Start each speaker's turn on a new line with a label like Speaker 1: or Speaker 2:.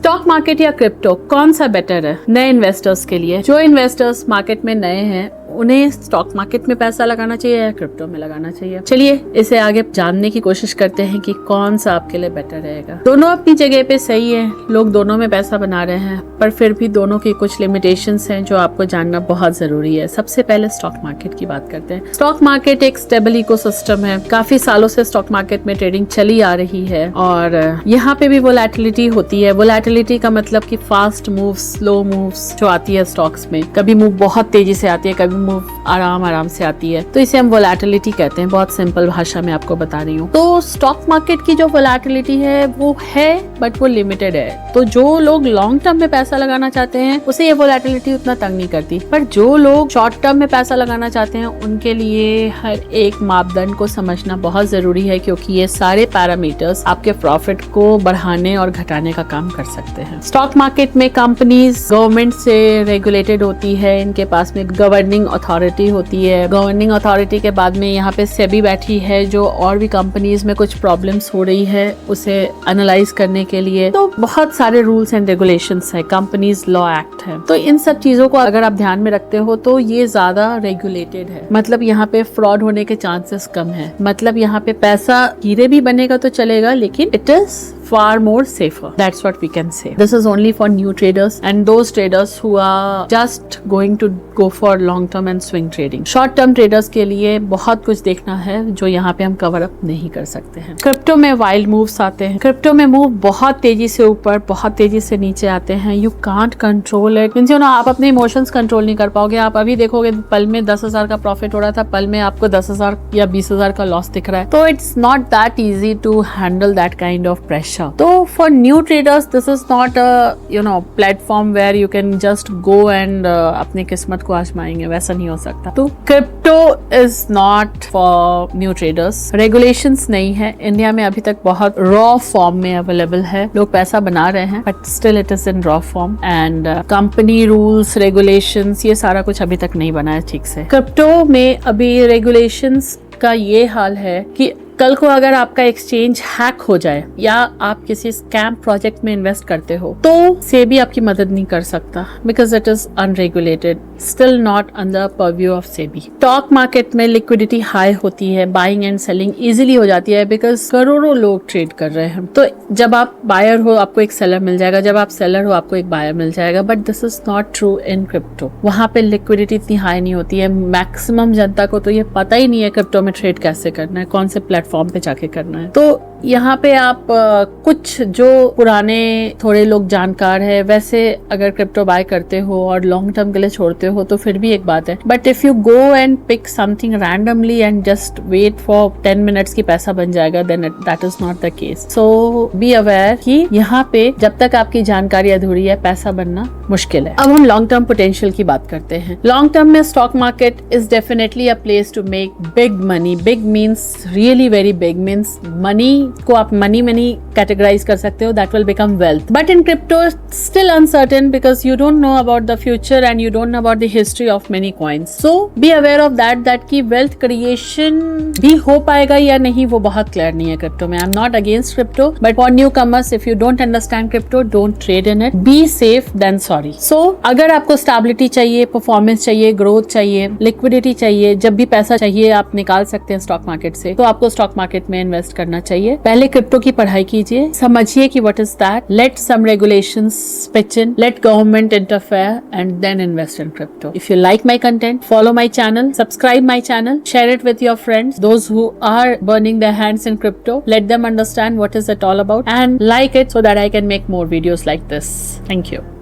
Speaker 1: Stock market या crypto कौन सा बेटर है नए इन्वेस्टर्स के लिए? जो इन्वेस्टर्स मार्केट में नए हैं उन्हें स्टॉक मार्केट में पैसा लगाना चाहिए या क्रिप्टो में लगाना चाहिए? चलिए इसे आगे जानने की कोशिश करते हैं कि कौन सा आपके लिए बेटर रहेगा। दोनों अपनी जगह पे सही है, लोग दोनों में पैसा बना रहे हैं, पर फिर भी दोनों की कुछ लिमिटेशंस हैं जो आपको जानना बहुत जरूरी है। सबसे पहले स्टॉक मार्केट की बात करते हैं। स्टॉक मार्केट एक स्टेबल इकोसिस्टम है। काफी सालों से स्टॉक मार्केट में ट्रेडिंग चली आ रही है और यहाँ पे भी वोलेटिलिटी होती है। वोलेटिलिटी का मतलब कि फास्ट मूव्स, स्लो मूव्स जो आती है स्टॉक्स में, कभी मूव बहुत तेजी से आती है, कभी मूव आराम से आती है, तो इसे हम वोलेटिलिटी कहते हैं। बहुत सिंपल भाषा में आपको बता रही हूँ। तो स्टॉक मार्केट की जो वोलेटिलिटी है वो है, बट वो लिमिटेड है। तो जो लोग लॉन्ग टर्म में पैसा लगाना चाहते हैं उसे ये वोलेटिलिटी उतना तंग नहीं करती, पर जो लोग शॉर्ट टर्म में पैसा लगाना चाहते हैं उनके लिए हर एक मापदंड को समझना बहुत जरूरी है, क्योंकि ये सारे पैरामीटर्स आपके प्रॉफिट को बढ़ाने और घटाने का काम कर सकते हैं। स्टॉक मार्केट में कंपनीज गवर्नमेंट से रेगुलेटेड होती है, इनके पास में गवर्निंग अथॉरिटी होती है। गवर्निंग अथॉरिटी के बाद में यहाँ पे सेबी बैठी है, जो और भी कंपनीज में कुछ प्रॉब्लम्स हो रही है उसे एनालाइज करने के लिए। तो बहुत सारे रूल्स एंड रेगुलेशंस है, कंपनीज लॉ एक्ट है। तो इन सब चीजों को अगर आप ध्यान में रखते हो तो ये ज्यादा रेगुलेटेड है। मतलब यहाँ पे फ्रॉड होने के चांसेस कम है। मतलब यहाँ पे पैसा हीरे भी बनेगा तो चलेगा, लेकिन it is far more safer. That's what we can say. This is only for new traders and those traders who are just going to go for long term and swing trading. Short term traders के लिए बहुत कुछ देखना है जो यहाँ पे हम कवर अप नहीं कर सकते हैं। क्रिप्टो में वाइल्ड मूव्स आते हैं। क्रिप्टो में मूव बहुत तेजी से ऊपर, बहुत तेजी से नीचे आते हैं। You can't control it. Means you know, आप अपने इमोशंस कंट्रोल नहीं कर पाओगे। आप अभी देखोगे पल में 10,000 का प्रॉफिट हो रहा था, पल में आपको 10,000 या 20,000 का लॉस दिख रहा है। तो it's not that easy to handle that kind of pressure. तो for new traders this is not a platform where you can just go and अपनी किस्मत को आजमाएंगे, वैसा नहीं हो सकता। तो crypto is not for new traders। regulations नहीं है इंडिया में, अभी तक बहुत रॉ फॉर्म में अवेलेबल है। लोग पैसा बना रहे हैं but still it is in raw form and company rules regulations ये सारा कुछ अभी तक नहीं बना है ठीक से। क्रिप्टो में अभी रेगुलेशंस का ये हाल है कि कल को अगर आपका एक्सचेंज हैक हो जाए या आप किसी स्कैम प्रोजेक्ट में इन्वेस्ट करते हो तो सेबी आपकी मदद नहीं कर सकता, because it is unregulated, still not under purview of SEBI. Stock market में लिक्विडिटी हाई होती है, बाइंग एंड सेलिंग इजीली हो जाती है, बिकॉज करोड़ों लोग ट्रेड कर रहे हैं। तो जब आप बायर हो आपको एक सेलर मिल जाएगा, जब आप सेलर हो आपको एक बायर मिल जाएगा, but this is not true in crypto. वहां पे लिक्विडिटी इतनी हाई नहीं होती है। मैक्सिमम जनता को तो ये पता ही नहीं है क्रिप्टो में ट्रेड कैसे करना है, कौन से प्लेटफॉर्म पे जाके करना है। तो यहाँ पे आप कुछ जो पुराने थोड़े लोग जानकार है वैसे अगर क्रिप्टो बाय करते हो और लॉन्ग टर्म के लिए छोड़ते हो तो फिर भी एक बात है, but if you go and pick something randomly and just wait for 10 minutes की पैसा बन जाएगा, then that is not the case. So be aware कि यहाँ पे जब तक आपकी जानकारी अधूरी है पैसा बनना मुश्किल है। अब हम लॉन्ग टर्म पोटेंशियल की बात करते हैं। लॉन्ग टर्म में stock market is definitely a place to make big money. Big means really very big, means money को आप मनी कैटेगराइज कर सकते हो, that will become wealth. But in crypto still uncertain because you don't know about the future and you don't know about the history of many coins. So be aware of that की wealth creation भी हो पाएगा या नहीं वो बहुत clear नहीं है क्रिप्टो में। I am not against crypto, but for newcomers if you don't understand crypto don't trade in it, be safe than sorry. So अगर आपको स्टेबिलिटी चाहिए, परफॉर्मेंस चाहिए, ग्रोथ चाहिए, लिक्विडिटी चाहिए, जब भी पैसा चाहिए आप निकाल सकते हैं स्टॉक मार्केट से, तो आपको स्टॉक मार्केट में इन्वेस्ट करना चाहिए। पहले क्रिप्टो की पढ़ाई कीजिए, समझिए कि what is that, let some regulations pitch in, let government interfere and then invest in crypto. If you like my content, follow my channel, subscribe my channel, share it with your friends, those who are burning their hands in crypto, let them understand what is it all about and like it so that I can make more videos like this. Thank you.